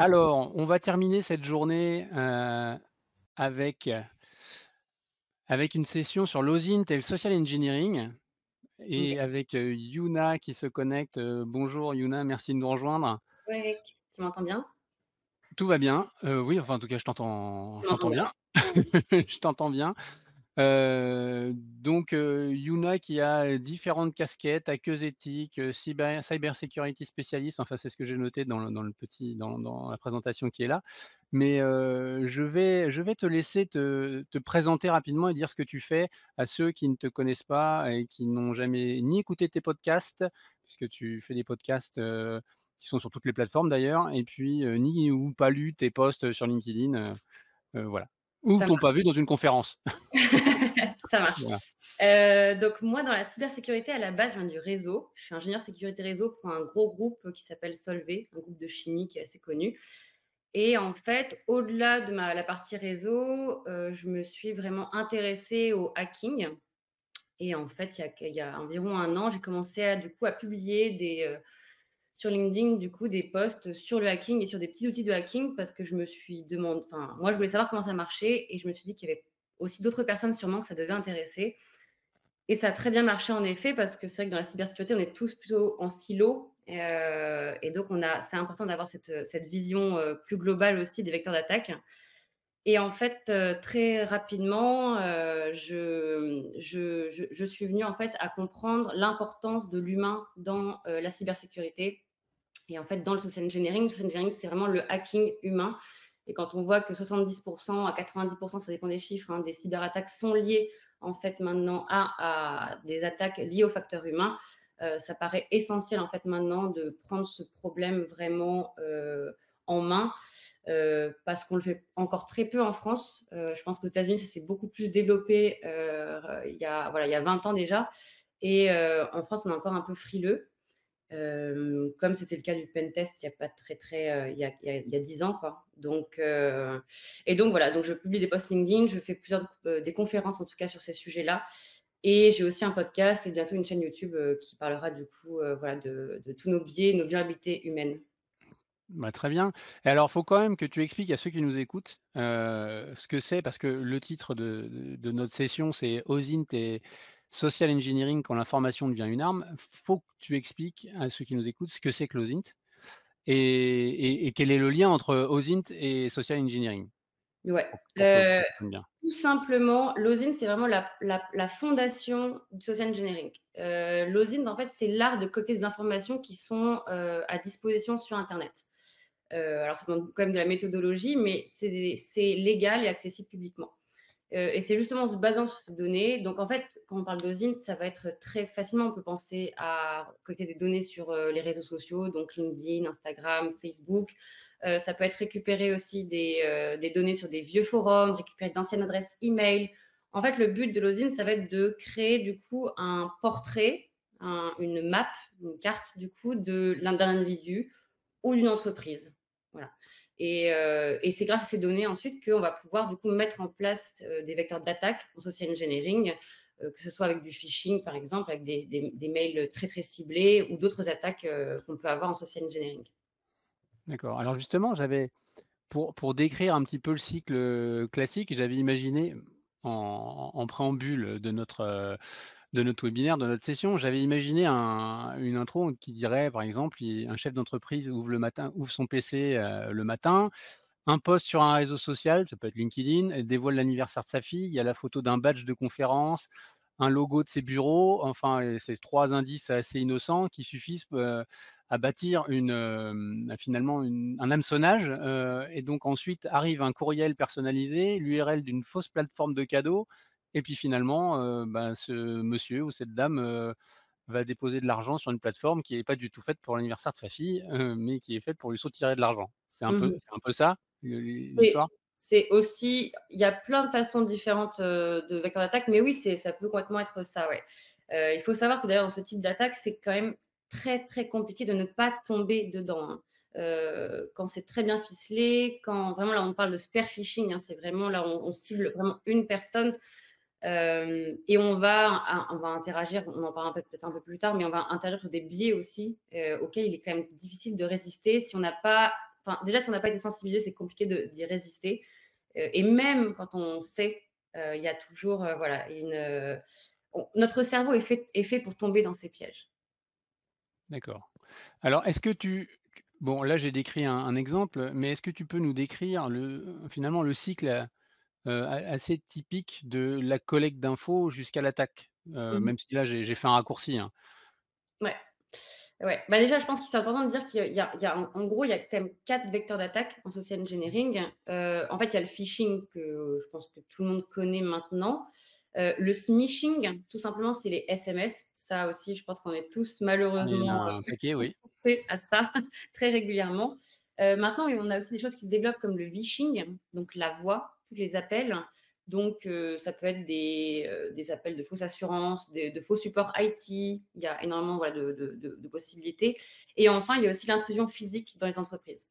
Alors, on va terminer cette journée, avec, avec une session sur l'OSINT et le social engineering OK. et avec, Yuna qui se connecte. Bonjour Yuna, merci de nous rejoindre. Ouais, tu m'entends bien? Tout va bien, oui, enfin en tout cas je Tu m'entends t'entends bien? bien. Je t'entends bien. Donc Yuna qui a différentes casquettes, hackeuse éthique, cyber security spécialiste, enfin c'est ce que j'ai noté dans le petit dans la présentation qui est là. Mais je vais te laisser te présenter rapidement et dire ce que tu fais à ceux qui ne te connaissent pas et qui n'ont jamais ni écouté tes podcasts, puisque tu fais des podcasts, qui sont sur toutes les plateformes d'ailleurs et puis, ni ou pas lu tes posts sur LinkedIn, voilà. Ou Ça t'ont pas marche. vu dans une conférence. Ça marche. Voilà. Donc moi, dans la cybersécurité, à la base, je viens du réseau. Je suis ingénieure sécurité réseau pour un gros groupe qui s'appelle Solvay, un groupe de chimie qui est assez connu. Et en fait, au-delà de la partie réseau, je me suis vraiment intéressée au hacking. Et en fait, il y a environ 1 an, j'ai commencé à, du coup, à publier sur LinkedIn, du coup, des posts sur le hacking et sur des petits outils de hacking parce que je me suis demandé, enfin, moi, je voulais savoir comment ça marchait et je me suis dit qu'il y avait aussi d'autres personnes sûrement que ça devait intéresser. Et ça a très bien marché en effet parce que c'est vrai que dans la cybersécurité, on est tous plutôt en silo et donc c'est important d'avoir cette vision, plus globale aussi des vecteurs d'attaque. Et en fait, très rapidement, je suis venue en fait à comprendre l'importance de l'humain dans, la cybersécurité. Et en fait, dans le social engineering, c'est vraiment le hacking humain. Et quand on voit que 70 à 90 ça dépend des chiffres, hein, des cyberattaques sont liées en fait maintenant à des attaques liées au facteur humain, ça paraît essentiel en fait maintenant de prendre ce problème vraiment, en main, parce qu'on le fait encore très peu en France. Je pense qu'aux États-Unis, ça s'est beaucoup plus développé, il y a 20 ans déjà et en France, on est encore un peu frileux. Comme c'était le cas du pentest il y a pas très, très, il y a 10 ans, quoi. Donc voilà, donc je publie des posts LinkedIn, je fais des conférences en tout cas sur ces sujets-là et j'ai aussi un podcast et bientôt une chaîne YouTube, qui parlera du coup, voilà de tous nos biais, nos vulnérabilités humaines. Bah, très bien. Et alors, il faut quand même que tu expliques à ceux qui nous écoutent, ce que c'est parce que le titre de notre session, c'est OSINT et Social Engineering quand l'information devient une arme. Faut que tu expliques à ceux qui nous écoutent ce que c'est que l'OSINT et quel est le lien entre OSINT et Social Engineering? Ouais, Pour que qu'on comprenne bien. tout simplement, l'OSINT, c'est vraiment la fondation du social engineering. L'OSINT, en fait, c'est l'art de collecter des informations qui sont, à disposition sur internet. Alors ça demande quand même de la méthodologie, mais c'est légal et accessible publiquement. Et c'est justement en se basant sur ces données. Donc en fait, quand on parle d'OSINT, ça va être très facilement, on peut penser à collecter des données sur les réseaux sociaux, donc LinkedIn, Instagram, Facebook. Ça peut être récupérer aussi des données sur des vieux forums, récupérer d'anciennes adresses email. En fait, le but de l'OSINT, ça va être de créer du coup un portrait, une map, une carte du coup d'un individu ou d'une entreprise. Voilà. Et c'est grâce à ces données ensuite qu'on va pouvoir du coup mettre en place des vecteurs d'attaque en social engineering, que ce soit avec du phishing par exemple, avec des mails très très ciblés ou d'autres attaques qu'on peut avoir en social engineering. D'accord. Alors justement, j'avais pour décrire un petit peu le cycle, classique, j'avais imaginé en préambule de notre webinaire, de notre session, j'avais imaginé une intro qui dirait, par exemple, un chef d'entreprise ouvre son PC le matin, un post sur un réseau social, ça peut être LinkedIn, elle dévoile l'anniversaire de sa fille, il y a la photo d'un badge de conférence, un logo de ses bureaux, enfin, c'est 3 indices assez innocents qui suffisent, à bâtir finalement un hameçonnage, et donc ensuite arrive un courriel personnalisé, l'URL d'une fausse plateforme de cadeaux et puis finalement, ce monsieur ou cette dame, va déposer de l'argent sur une plateforme qui est pas du tout faite pour l'anniversaire de sa fille, mais qui est faite pour lui soutirer de l'argent. Mmh. C'est un peu ça, Oui, l'histoire? c'est aussi il y a plein de façons différentes, de vecteurs d'attaque, mais oui, ça peut complètement être ça, ouais. Il faut savoir que d'ailleurs dans ce type d'attaque, c'est quand même très, très compliqué de ne pas tomber dedans, hein. Quand c'est très bien ficelé, quand vraiment là on parle de spear phishing, hein, c'est vraiment là on cible vraiment une personne. Et on va interagir, on en parlera peut-être un peu plus tard, mais on va interagir sur des biais aussi, auxquels il est quand même difficile de résister si on n'a pas enfin, déjà, si on n'a pas été sensibilisé, c'est compliqué d'y résister. Et même quand on sait, il y a toujours, voilà, notre cerveau est fait pour tomber dans ces pièges. D'accord. Alors est-ce que bon là j'ai décrit un exemple, mais est-ce que tu peux nous décrire finalement le cycle, assez typique de la collecte d'infos jusqu'à l'attaque? Mmh. Même si là j'ai fait un raccourci, hein. Ouais. Ouais, bah, déjà, je pense qu'il c'est important de dire qu'il y a en gros, il y a quand même 4 vecteurs d'attaque en social engineering. En fait, il y a le phishing que je pense que tout le monde connaît maintenant. Le smishing, tout simplement, c'est les SMS. Ça aussi, je pense qu'on est tous Ah il y en a malheureusement, un paquet, oui. confrontés à ça très régulièrement. Maintenant, on a aussi des choses qui se développent comme le vishing, donc la voix, tous les appels. Donc, ça peut être des appels de fausses assurances, de faux supports IT. Il y a énormément, voilà, de possibilités. Et enfin, il y a aussi l'intrusion physique dans les entreprises.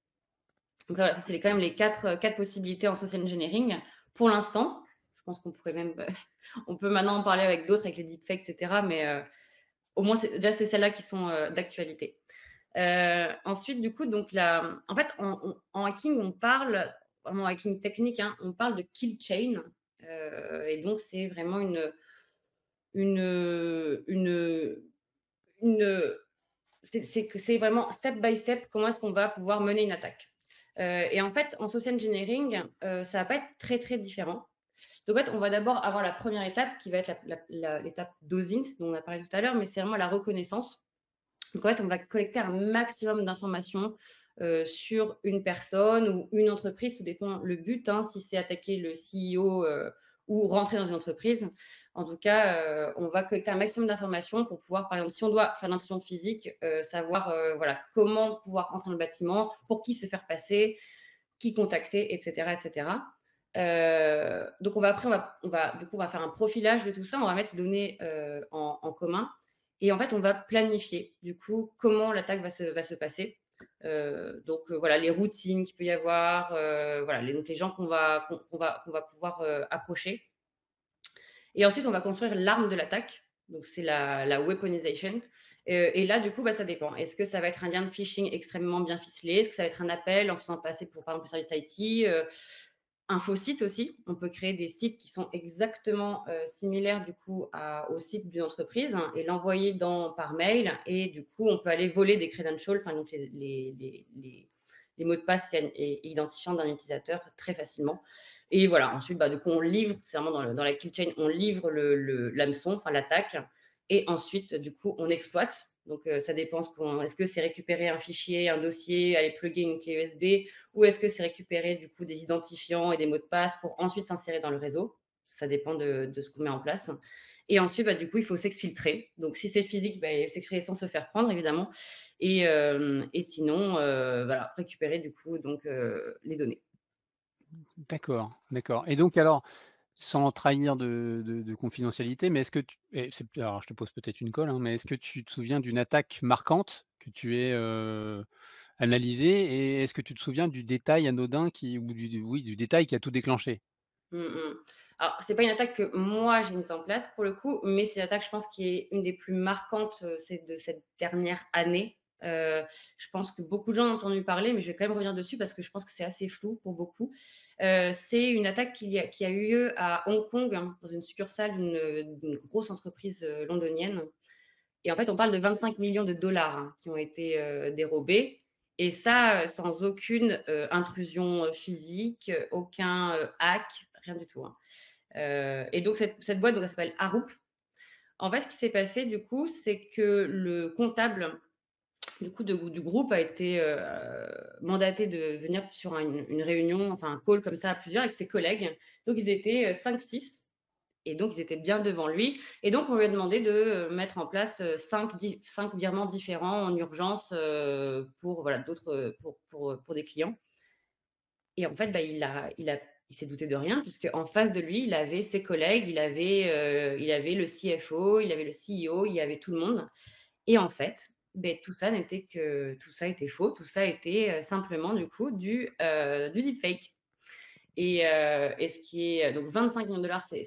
Donc voilà, ça, c'est quand même les 4 possibilités en social engineering pour l'instant. Je pense qu'on pourrait même, on peut maintenant en parler avec d'autres, avec les deepfakes, et cetera. Mais au moins, déjà, c'est celles-là qui sont d'actualité. Ensuite, du coup, donc en fait, en hacking, on parle, en hacking technique, hein, on parle de kill chain. Et donc, c'est vraiment une, une, une c'est vraiment step by step comment est-ce qu'on va pouvoir mener une attaque. Et en fait, en social engineering, ça va pas être très très différent. Donc en fait, on va d'abord avoir la première étape qui va être l'étape d'OSINT dont on a parlé tout à l'heure, mais c'est vraiment la reconnaissance. Donc, en fait, on va collecter un maximum d'informations sur une personne ou une entreprise, tout dépend le but, hein, si c'est attaquer le CEO ou rentrer dans une entreprise. En tout cas, on va collecter un maximum d'informations pour pouvoir, par exemple, si on doit faire l'intrusion physique, savoir voilà, comment pouvoir entrer dans le bâtiment, pour qui se faire passer, qui contacter, etc. etc. Donc après, du coup, on va faire un profilage de tout ça, on va mettre ces données en commun et en fait, on va planifier du coup comment l'attaque va se passer. Donc voilà, les routines qu'il peut y avoir, voilà, donc les gens qu'on va pouvoir approcher. Et ensuite, on va construire l'arme de l'attaque. Donc c'est la weaponization. Et là, du coup, bah, ça dépend. Est-ce que ça va être un lien de phishing extrêmement bien ficelé? Est-ce que ça va être un appel en faisant passer pour, par exemple, le service IT? Un faux site aussi. On peut créer des sites qui sont exactement similaires du coup au site d'une entreprise, hein, et l'envoyer par mail. Et du coup, on peut aller voler des credentials, enfin donc les mots de passe et identifiants d'un utilisateur très facilement. Et voilà, ensuite, bah, du coup, on livre, c'est vraiment dans la kill chain, on livre l'hameçon, enfin l'attaque. Et ensuite, du coup, on exploite. Donc, ça dépend, est-ce que c'est récupérer un fichier, un dossier, aller plugger une clé USB, ou est-ce que c'est récupérer du coup des identifiants et des mots de passe pour ensuite s'insérer dans le réseau? Ça dépend de ce qu'on met en place. Et ensuite, bah, du coup, il faut s'exfiltrer. Donc, si c'est physique, bah, s'exfiltrer sans se faire prendre, évidemment. Et sinon, voilà, récupérer du coup donc, les données. D'accord, d'accord et donc alors, sans trahir de confidentialité, mais est-ce que tu et c'est alors je te pose peut-être une colle, hein, mais est-ce que tu te souviens d'une attaque marquante que tu aies, analysée et est-ce que tu te souviens du détail anodin du détail qui a tout déclenché? Mmh mh. Alors, c'est pas une attaque que moi j'ai mise en place pour le coup, mais c'est l'attaque, je pense, qui est une des plus marquantes, c'est de cette dernière année. Je pense que beaucoup de gens ont entendu parler, mais je vais quand même revenir dessus parce que je pense que c'est assez flou pour beaucoup. C'est une attaque qui a eu lieu à Hong Kong, hein, dans une succursale d'une grosse entreprise, londonienne. Et en fait, on parle de 25 millions de dollars, hein, qui ont été, dérobés et ça, sans aucune, intrusion, physique, aucun, hack, rien du tout, hein. Et donc cette boîte, donc elle s'appelle Arup. En fait, ce qui s'est passé du coup, c'est que le comptable du coup du groupe a été, mandaté de venir sur une réunion, enfin un call comme ça à plusieurs avec ses collègues. Donc ils étaient, 5-6 et donc ils étaient bien devant lui et donc on lui a demandé de, mettre en place, 5 virements différents en urgence, pour voilà d'autres, pour des clients. Et en fait, bah, il s'est douté de rien puisqu'en face de lui, il avait ses collègues, il avait le CFO, il avait le CEO, il y avait tout le monde. Et en fait, beh, tout ça était faux, tout ça était, simplement du coup du deepfake. Et ce qui est donc 25 millions de dollars, c'est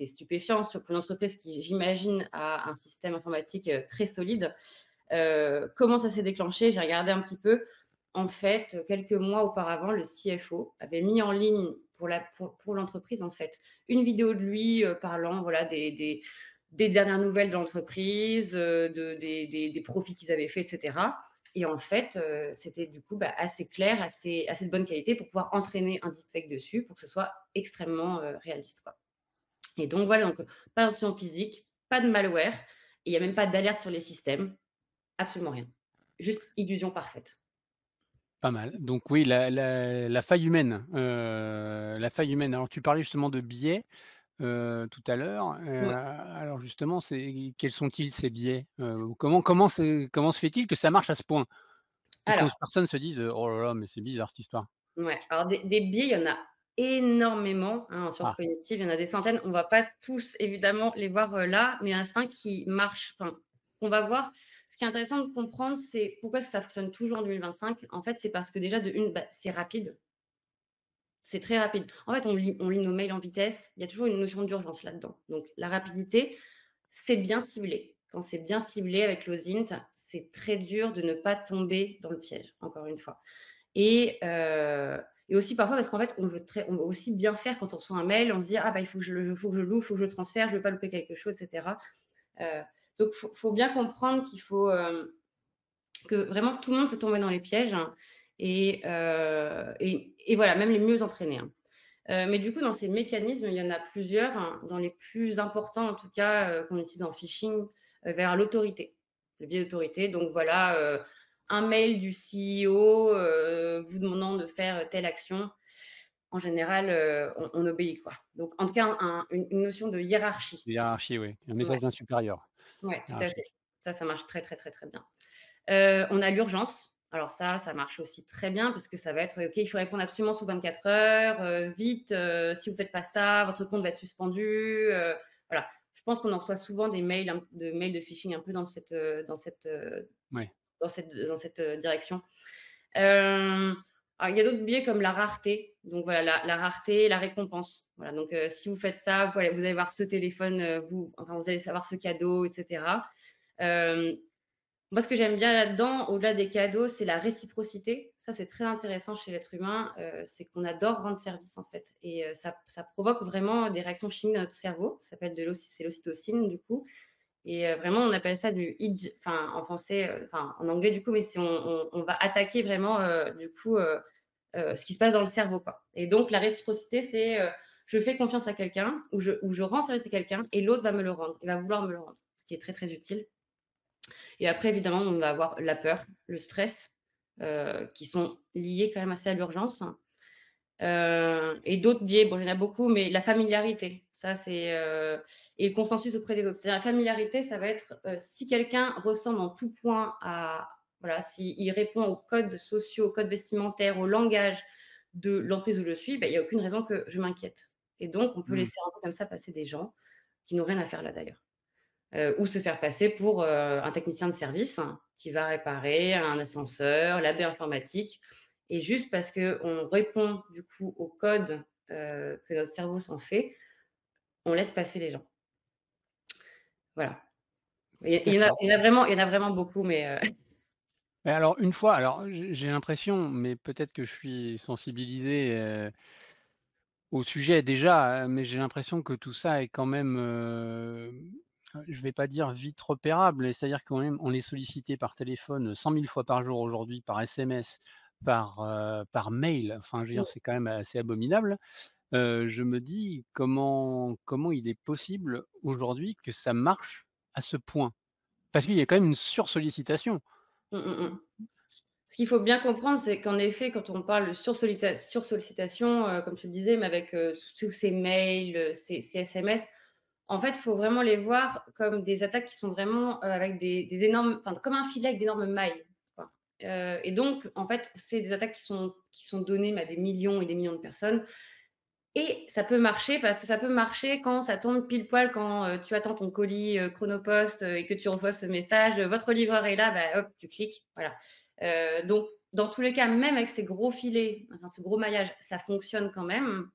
stupéfiant sur pour une entreprise qui, j'imagine, a un système informatique, très solide. Comment ça s'est déclenché? J'ai regardé un petit peu. en fait, quelques mois auparavant, le CFO avait mis en ligne pour l'entreprise, en fait, une vidéo de lui, parlant, voilà, des dernières nouvelles de l'entreprise, des profits qu'ils avaient faits, et cetera. Et en fait, c'était du coup, bah, assez clair, assez de bonne qualité pour pouvoir entraîner un deepfake dessus, pour que ce soit extrêmement, réaliste, quoi. Et donc voilà, donc pas d'incident physique, pas de malware, et il y a même pas d'alerte sur les systèmes, absolument rien. Juste illusion parfaite. Pas mal. Donc oui, la faille humaine, la faille humaine. Alors tu parlais justement de biais, tout à l'heure, Ouais. alors justement, quels sont-ils ces biais? Comment se fait-il que ça marche à ce point? Et que Alors, personne se dise: «Oh là là, mais c'est bizarre cette histoire». ouais, alors des biais, il y en a énormément, hein, en sciences Ah, cognitives, il y en a des centaines. On va pas tous évidemment les voir, là, mais il y en a certains qui marchent, enfin, qu'on va voir. Ce qui est intéressant de comprendre, c'est pourquoi est-ce que ça fonctionne toujours en 2025. En fait, c'est parce que déjà de une, bah, c'est rapide, c'est très rapide. En fait, on lit nos mails en vitesse, il y a toujours une notion d'urgence là-dedans. Donc la rapidité, c'est bien ciblé. Quand c'est bien ciblé avec l'OSINT, c'est très dur de ne pas tomber dans le piège, encore une fois. Et aussi parfois parce qu'en fait, on veut aussi bien faire quand on reçoit un mail, on se dit: «Ah bah, faut que je l'ouvre, il faut que je le transfère, je veux pas louper quelque chose», et cetera. Heu, donc faut bien comprendre qu'il faut, que vraiment tout le monde peut tomber dans les pièges, hein, et voilà, même les mieux entraînés, hein. Mais du coup, dans ces mécanismes, il y en a plusieurs, hein, dans les plus importants en tout cas, qu'on utilise en phishing, vers l'autorité, le biais d'autorité. Donc voilà, un mail du CEO, vous demandant de faire telle action. En général, on obéit, quoi. Donc en tout cas, une notion de hiérarchie. hiérarchie, oui, un Ouais, message d'un supérieur, ouais, tout à fait. hiérarchique. Ça marche très, très, très, très bien. On a l'urgence. Alors ça marche aussi très bien parce que ça va être: «OK, il faut répondre absolument sous 24 heures, vite, si vous ne faites pas ça, votre compte va être suspendu», voilà. Je pense qu'on en reçoit souvent des mails de phishing un peu Ouais, dans cette direction. Hem, alors il y a d'autres biais comme la rareté. Donc voilà, la rareté, la récompense. Voilà, donc si vous faites ça, vous allez voir ce téléphone, vous allez savoir ce cadeau, et cetera. Hem Moi, ce que j'aime bien là-dedans, au-delà des cadeaux, c'est la réciprocité. Ça, c'est très intéressant chez l'être humain, c'est qu'on adore rendre service, en fait, et ça provoque vraiment des réactions chimiques dans notre cerveau. Ça s'appelle c'est l'ocytocine, du coup, et vraiment, on appelle ça du idj enfin, en français, enfin, en anglais, du coup, mais c'est on va attaquer vraiment, du coup, ce qui se passe dans le cerveau, quoi. Et donc la réciprocité, c'est, je fais confiance à quelqu'un ou je rends service à quelqu'un et l'autre va me le rendre. Il va vouloir me le rendre, ce qui est très, très utile. Et après, évidemment, on va avoir la peur, le stress, qui sont liés quand même assez à l'urgence. Et d'autres biais, bon, il y en a beaucoup, mais la familiarité, ça c'est, et le consensus auprès des autres. C'est-à-dire la familiarité, ça va être, si quelqu'un ressemble en tout point à voilà, s'il répond aux codes sociaux, aux codes vestimentaires, au langage de l'entreprise où je suis, bah, il y a aucune raison que je m'inquiète. Et donc on peut mmh, laisser un peu comme ça passer des gens qui n'ont rien à faire là d'ailleurs. Ou se faire passer pour, un technicien de service qui va réparer un ascenseur, la baie informatique, et juste parce qu'on répond du coup au code, que notre cerveau s'en fait, on laisse passer les gens. Voilà. d'accord. Il y en a vraiment beaucoup, mais Mais alors une fois alors j'ai l'impression, mais peut-être que je suis sensibilisé, au sujet déjà, mais j'ai l'impression que tout ça est quand même, je vais pas dire vite repérable, mais c'est-à-dire quand même on est sollicité par téléphone 100 000 fois par jour aujourd'hui, par SMS, par mail, enfin je veux dire mmh, c'est quand même assez abominable. Je me dis: «Comment il est possible aujourd'hui que ça marche à ce point?» Parce qu'il y a quand même une sursollicitation. mmh, mmh, mmh. Ce qu'il faut bien comprendre, c'est qu'en effet, quand on parle de sursollicitation, comme tu le disais, mais avec, tous ces mails, ces SMS, en fait, il faut vraiment les voir comme des attaques qui sont vraiment, avec des énormes, enfin, comme un filet avec d'énormes mailles, quoi. Et donc en fait, c'est des attaques qui sont données, mais à des millions et des millions de personnes, et ça peut marcher parce que ça peut marcher quand ça tombe pile poil quand, tu attends ton colis, Chronopost, et que tu reçois ce message: «Votre livreur est là», bah, hop, tu cliques, voilà. Donc dans tous les cas, même avec ces gros filets, enfin ce gros maillage, ça fonctionne quand même,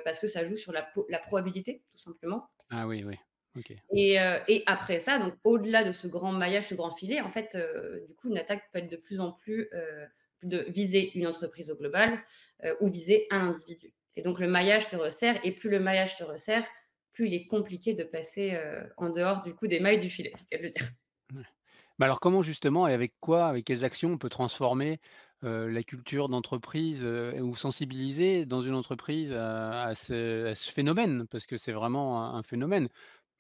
parce que ça joue sur la probabilité, tout simplement. Ah oui, oui, OK. Et après ça, donc au-delà de ce grand maillage, ce grand filet, en fait, du coup, une attaque peut être de plus en plus, de viser une entreprise au global, ou viser un individu. Et donc le maillage se resserre et plus le maillage se resserre, plus il est compliqué de passer, en dehors du coup des mailles du filet, c'est le cas de le dire. Ouais. Mais alors comment justement et avec quoi, avec quelles actions on peut transformer, la culture d'entreprise, ou sensibiliser dans une entreprise à ce phénomène? Parce que c'est vraiment un phénomène.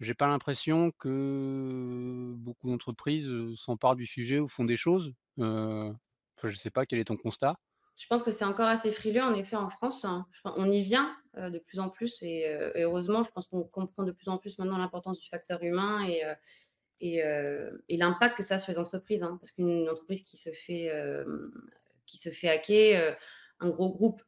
J'ai pas l'impression que beaucoup d'entreprises, s'emparent du sujet ou font des choses. Enfin je sais pas, quel est ton constat? Je pense que c'est encore assez frileux en effet en France, hein. Je pen On y vient, de plus en plus et heureusement, je pense qu'on comprend de plus en plus maintenant l'importance du facteur humain et l'impact que ça a sur les entreprises, hein. Parce qu'une entreprise qui se fait hacker, un gros groupe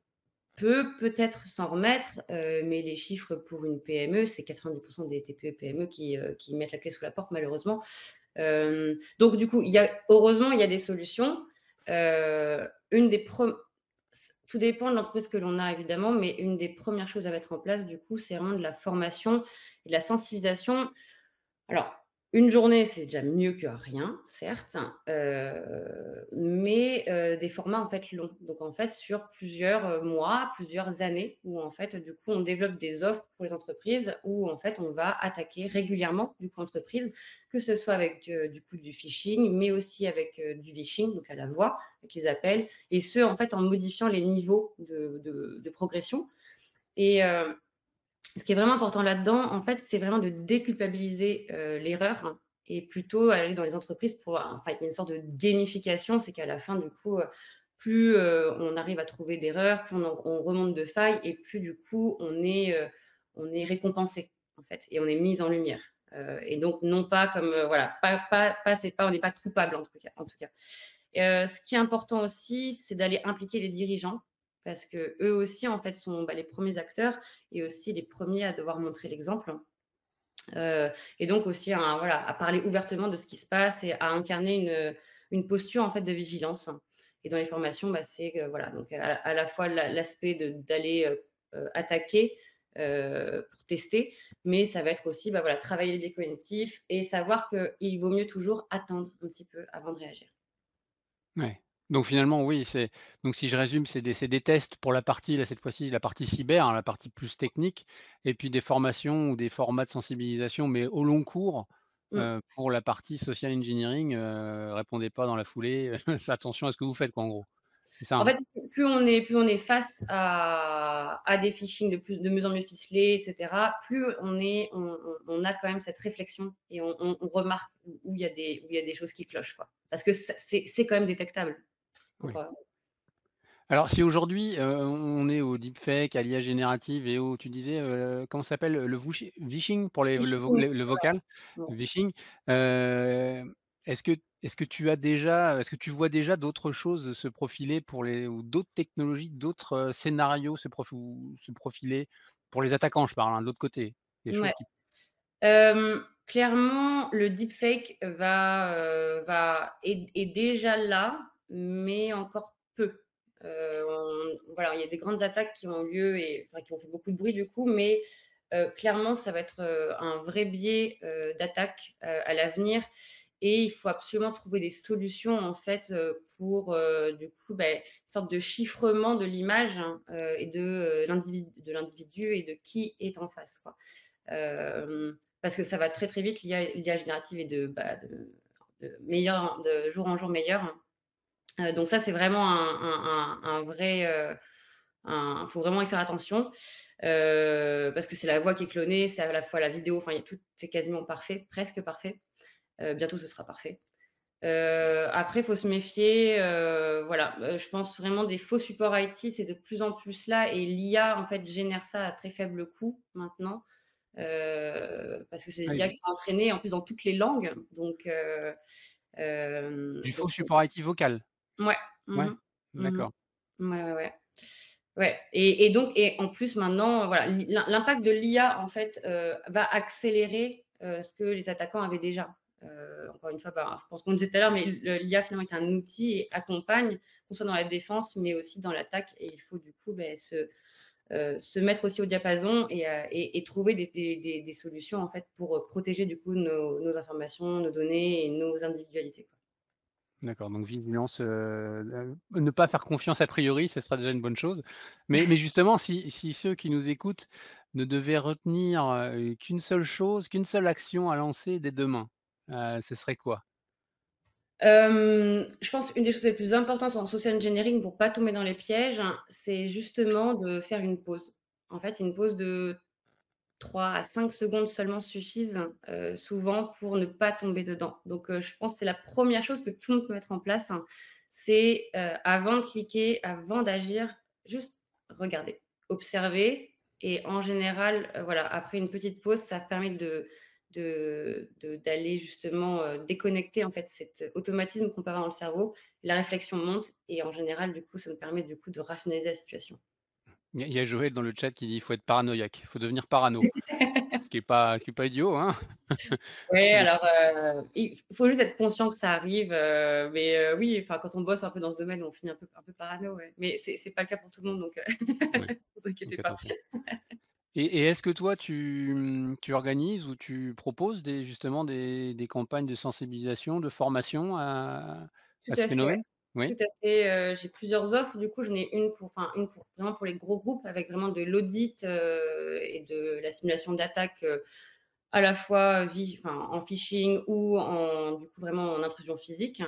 peut peut-être s'en remettre, mais les chiffres pour une PME, c'est 90 des TPE-PME qui mettent la clé sous la porte malheureusement. Donc du coup, heureusement, il y a des solutions. Une des pre Tout dépend de l'entreprise que l'on a évidemment, mais une des premières choses à mettre en place du coup, c'est vraiment de la formation et de la sensibilisation. Alors, une journée, c'est déjà mieux que rien, certes, mais des formats, en fait, longs. Donc en fait, sur plusieurs, mois, plusieurs années où, en fait, du coup, on développe des offres pour les entreprises où, en fait, on va attaquer régulièrement, du coup, l'entreprise, que ce soit avec, du coup, du phishing, mais aussi avec, du vishing, donc à la voix, avec les appels et ce, en fait, en modifiant les niveaux de progression et ce qui est vraiment important là-dedans, en fait, c'est vraiment de déculpabiliser, l'erreur et plutôt aller dans les entreprises pour enfin, il y a une sorte de gamification. C'est qu'à la fin, du coup, plus, on arrive à trouver d'erreurs, plus on remonte de failles et plus du coup, on est récompensé, en fait et on est mis en lumière. Et donc non pas comme, voilà, pas c'est pas on n'est pas coupable en tout cas. Ce qui est important aussi, c'est d'aller impliquer les dirigeants parce qu'eux aussi, en fait, sont, bah, les premiers acteurs et aussi les premiers à devoir montrer l'exemple. Et donc aussi voilà, à parler ouvertement de ce qui se passe et à incarner une posture, en fait, de vigilance. Et dans les formations, bah, c'est que voilà, donc à la fois l'aspect d'aller, attaquer, pour tester, mais ça va être aussi, bah, voilà, travailler les biais cognitifs et savoir qu'il vaut mieux toujours attendre un petit peu avant de réagir. Ouais. Donc finalement, oui, donc si je résume, c'est des tests pour la partie, là, cette fois-ci, la partie cyber, hein, la partie plus technique et puis des formations ou des formats de sensibilisation, mais au long cours, Mmh. pour la partie social engineering, répondez pas dans la foulée, fais attention à ce que vous faites quoi, en gros. C'est ça, En hein? fait, plus on est face à des phishing de mieux en mieux ficelés et cetera, plus on a quand même cette réflexion et on remarque où il y a des choses qui clochent, quoi. Parce que c'est quand même détectable, Oui. encore. Alors si aujourd'hui, on est au deepfake, à l'IA générative et au tu disais, comment ça s'appelle? Le vishing pour les Phishing, le vocal? ouais. Le vishing, est-ce que est-ce que tu vois déjà d'autres choses se profiler pour les ou d'autres technologies, d'autres, scénarios se profiler pour les attaquants, je parle, hein, de l'autre côté? Des Ouais. choses qui Clairement, le deepfake est déjà là, mais encore peu. Voilà, il y a des grandes attaques qui ont lieu et enfin, qui ont fait beaucoup de bruit du coup, mais clairement, ça va être, un vrai biais, d'attaque, à l'avenir et il faut absolument trouver des solutions en fait, pour, du coup, une sorte de chiffrement de l'image, hein, et de l'individu et de qui est en face, quoi. Parce que ça va très, très vite, l'IA générative est de jour en jour meilleure. Donc ça, c'est vraiment un vrai, faut vraiment y faire attention, parce que c'est la voix qui est clonée, c'est à la fois la vidéo, enfin, il y a tout, c'est quasiment parfait, presque parfait. Bientôt, ce sera parfait. Après, il faut se méfier, voilà, je pense vraiment des faux supports IT, c'est de plus en plus là et l'IA, en fait, génère ça à très faible coût maintenant. Parce que c'est ah, des IA qui sont entraînées en plus dans toutes les langues, donc du donc faux support IT vocal? ouais. Ouais, Mmh mh. Mmh. d'accord. Ouais, ouais, ouais. Ouais et en plus maintenant, voilà, l'impact de l'IA en fait, va accélérer, ce que les attaquants avaient déjà. Encore une fois, bah, je pense qu'on le disait tout à l'heure, mais l'IA finalement est un outil et accompagne, qu'on soit dans la défense, mais aussi dans l'attaque et il faut du coup, se mettre aussi au diapason et trouver des solutions en fait pour protéger du coup nos informations, nos données et nos individualités, quoi. D'accord, donc vigilance, ne pas faire confiance a priori, ce sera déjà une bonne chose. Mais justement, si ceux qui nous écoutent ne devaient retenir, qu'une seule chose, qu'une seule action à lancer dès demain, ce serait quoi? Je pense une des choses les plus importantes en social engineering pour pas tomber dans les pièges, c'est justement de faire une pause. En fait, une pause de 3 à 5 secondes seulement suffisent, souvent pour ne pas tomber dedans. Donc, je pense que c'est la première chose que tout le monde peut mettre en place, c'est, avant de cliquer, avant d'agir, juste regarder, observer et en général, voilà, après une petite pause, ça permet d'aller justement, déconnecter en fait cet automatisme qu'on peut avoir dans le cerveau. La réflexion monte et en général, du coup, ça nous permet du coup de rationaliser la situation. Il y a Joël dans le chat qui dit: «Il faut être paranoïaque, il faut devenir parano». Ce qui est pas idiot, hein? Ouais, alors, il faut juste être conscient que ça arrive, mais oui, enfin, quand on bosse un peu dans ce domaine, on finit un peu parano, ouais. Mais c'est pas le cas pour tout le monde, donc Ouais, vous inquiétez donc pas. attention. Et est-ce que toi tu organises ou tu proposes justement des campagnes de sensibilisation, de formation Tout à ce à fait, ouais. phénomène? Oui? Tout à fait, j'ai plusieurs offres. Du coup, j'en ai une pour vraiment pour les gros groupes avec vraiment de l'audit, et de la simulation d'attaque, à la fois en phishing ou du coup, vraiment en intrusion physique.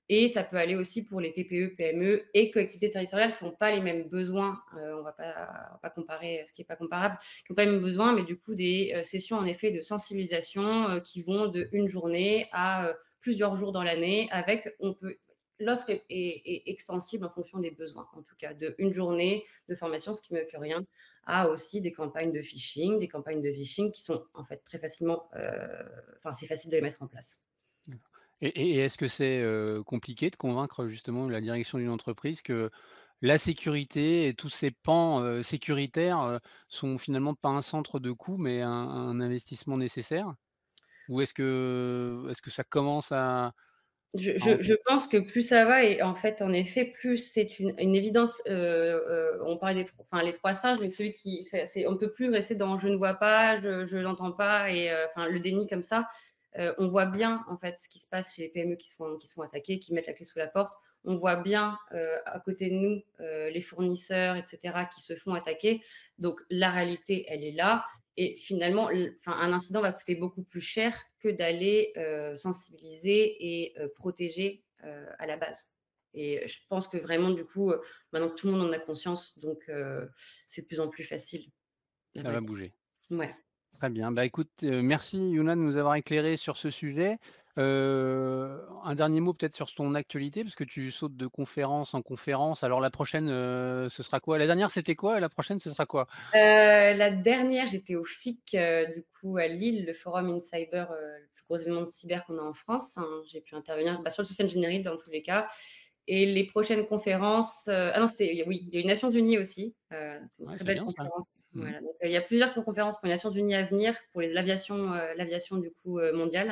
Et ça peut aller aussi pour les TPE, PME et collectivités territoriales qui n'ont pas les mêmes besoins, on va pas comparer ce qui est pas comparable, qui n'ont pas les mêmes besoins, mais du coup des, sessions en effet de sensibilisation, qui vont d'1 journée à, plusieurs jours dans l'année avec l'offre est extensible en fonction des besoins, en tout cas d'1 journée de formation, ce qui est mieux que rien, à aussi des campagnes de phishing, des campagnes de phishing qui sont en fait très facilement, enfin c'est facile de les mettre en place. D'accord. Et est-ce que c'est, compliqué de convaincre justement la direction d'une entreprise que la sécurité et tous ces pans, sécuritaires, sont finalement pas un centre de coût, mais un investissement nécessaire? Ou est-ce que ça commence à Je entrer? pense que plus ça va et en fait, en effet, plus c'est une évidence, on parlait les 3 singes, mais celui qui c'est on ne peut plus rester dans: «Je ne vois pas, je n'entends pas» et enfin le déni comme ça. On voit bien, en fait, ce qui se passe chez les PME qui sont attaquées, qui mettent la clé sous la porte. On voit bien, à côté de nous, les fournisseurs et cetera qui se font attaquer. Donc la réalité, elle est là et finalement, un incident va coûter beaucoup plus cher que d'aller, sensibiliser et protéger, à la base. Et je pense que vraiment du coup, maintenant que tout le monde en a conscience, donc c'est de plus en plus facile, à Ça vrai va dire. bouger. Ouais. Très bien. Bah, écoute, merci Yuna de nous avoir éclairé sur ce sujet. Un dernier mot peut-être sur ton actualité, parce que tu sautes de conférence en conférence. Alors la prochaine, ce sera quoi? La dernière, c'était quoi? Et la prochaine, ce sera quoi? La dernière, j'étais au FIC, du coup à Lille, le Forum in Cyber, le plus gros événement de cyber qu'on a en France, hein. J'ai pu intervenir, bah, sur le social engineering dans tous les cas. Et les prochaines conférences, ah non, c'était oui, il y a eu Nations Unies aussi, c'est une Ouais, très c'est belle bien ça. conférence. Mmh. Voilà, donc il y a plusieurs conférences pour les Nations Unies à venir, pour l'aviation du coup, mondiale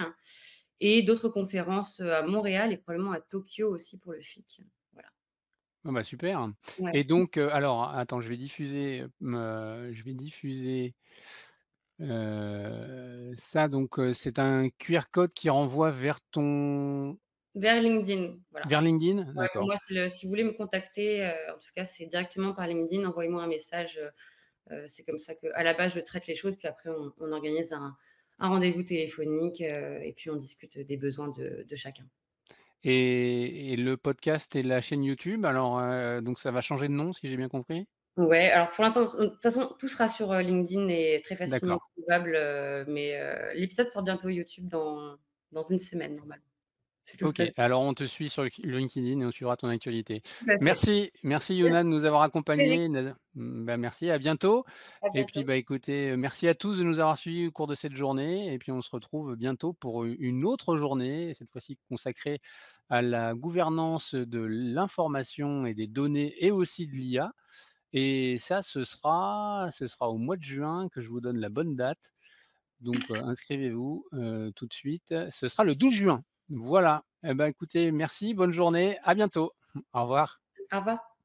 et d'autres conférences, à Montréal et probablement à Tokyo aussi pour le FIC. Voilà. Ah bah, super. Ouais. Et donc, alors attends, je vais diffuser, ça donc, c'est un QR code qui renvoie Vers LinkedIn, voilà. vers LinkedIn? Ouais, D'accord. moi, si vous voulez me contacter, en tout cas, c'est directement par LinkedIn. Envoyez-moi un message, c'est comme ça qu'à la base, je traite les choses, puis après on organise un rendez-vous téléphonique, et puis on discute des besoins de chacun. Et le podcast et la chaîne YouTube, alors, donc ça va changer de nom si j'ai bien compris? Ouais, alors pour l'instant, de toute façon, tout sera sur, LinkedIn et très facilement D'accord. trouvable, mais l'épisode sort bientôt YouTube dans 1 semaine normalement, si tout se OK, passe alors on te suit sur le LinkedIn et on suivra ton actualité. tout à fait. Merci Yuna Merci de nous avoir Frédéric, accompagnés, bah, merci, à bientôt. à Et puis, bientôt. bah, écoutez, merci à tous de nous avoir suivis au cours de cette journée et puis on se retrouve bientôt pour une autre journée, cette fois-ci consacrée à la gouvernance de l'information et des données et aussi de l'IA. Et ça, ce sera au mois de juin que je vous donne la bonne date. Donc, inscrivez-vous, tout de suite. Ce sera le 12 juin. Voilà. Eh ben, écoutez, merci, bonne journée, à bientôt. Au revoir. Au revoir.